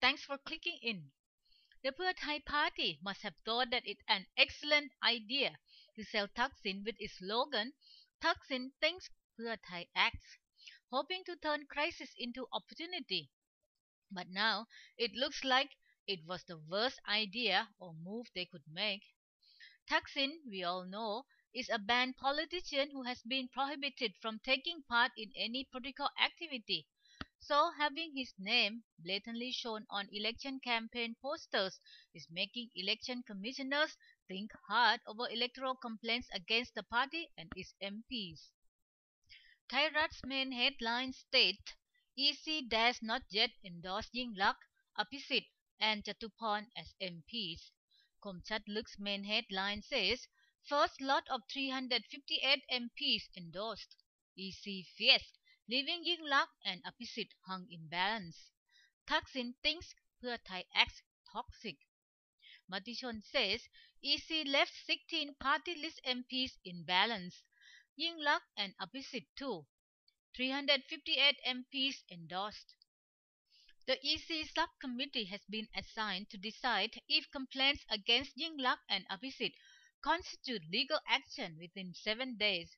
Thanks for clicking in. The Pheu Thai party must have thought that it's an excellent idea to sell Thaksin with its slogan, Thaksin thinks, Pheu Thai acts, hoping to turn crisis into opportunity. But now it looks like it was the worst idea or move they could make. Thaksin, we all know, is a banned politician who has been prohibited from taking part in any political activity. So having his name blatantly shown on election campaign posters is making election commissioners think hard over electoral complaints against the party and its MPs. Thai Rat's main headline state EC dares not yet endorse Yingluck, Abhisit and Jatuporn as MPs. Komchatluk's main headline says first lot of 358 MPs endorsed. EC fierce, leaving Yingluck and Abhisit hung in balance. Thaksin thinks Pheu Thai acts toxic. Matichon says EC left 16 party list MPs in balance. Yingluck and Abhisit too. 358 MPs endorsed. The EC subcommittee has been assigned to decide if complaints against Yingluck and Abhisit constitute legal action within 7 days.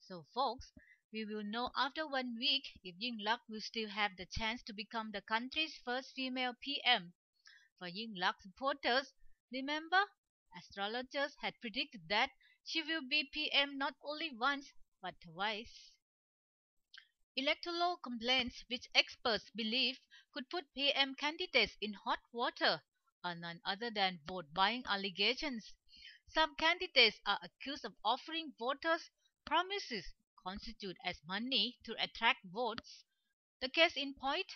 So folks, we will know after 1 week if Yingluck will still have the chance to become the country's first female PM. For Yingluck supporters, remember, astrologers had predicted that she will be PM not only once but twice. Electoral complaints which experts believe could put PM candidates in hot water are none other than vote buying allegations. Some candidates are accused of offering voters promises constitute as money to attract votes. The case in point,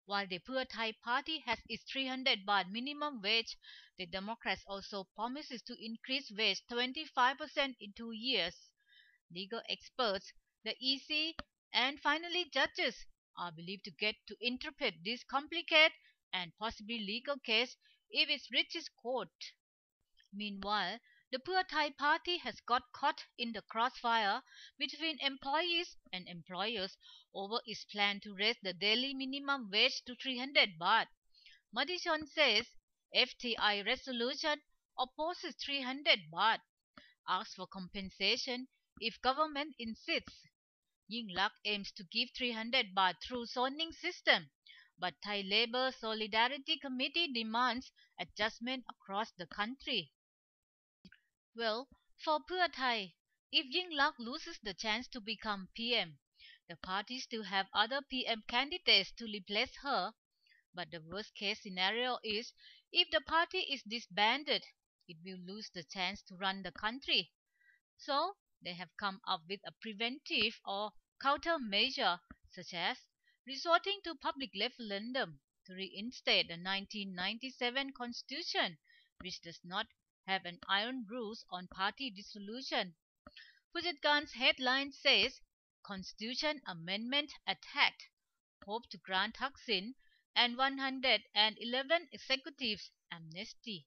while the Pheu Thai party has its 300 baht minimum wage, the Democrats also promises to increase wage 25% in 2 years. Legal experts, the EC, and finally judges are believed to get to interpret this complicated and possibly legal case if it reaches court. Meanwhile, the Pheu Thai party has got caught in the crossfire between employees and employers over its plan to raise the daily minimum wage to 300 baht. Matichon says FTI resolution opposes 300 baht, asks for compensation if government insists. Yingluck aims to give 300 baht through zoning system, but Thai Labour Solidarity Committee demands adjustment across the country. Well, for Pheu Thai, if Yingluck loses the chance to become PM, the party still have other PM candidates to replace her. But the worst case scenario is if the party is disbanded, it will lose the chance to run the country. So they have come up with a preventive or countermeasure such as resorting to public referendum to reinstate the 1997 constitution, which does not have an iron rules on party dissolution. Pujatgan's headline says Constitution Amendment attacked, hope to grant Thaksin and 111 executives amnesty.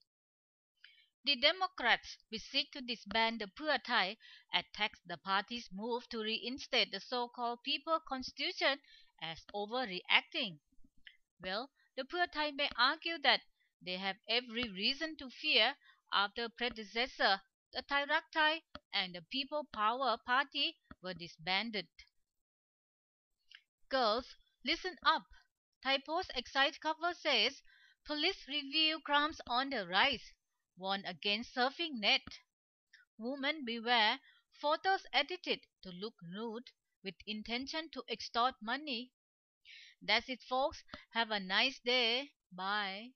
The Democrats, which seek to disband the Pheu Thai, attacks the party's move to reinstate the so-called People Constitution as overreacting. Well, the Pheu Thai may argue that they have every reason to fear after predecessor, the Thai Rak Thai and the People Power Party were disbanded. Girls, listen up. Thai Post Excite cover says police review crimes on the rise, warn against surfing net. Women beware, photos edited to look nude with intention to extort money. That's it folks. Have a nice day. Bye.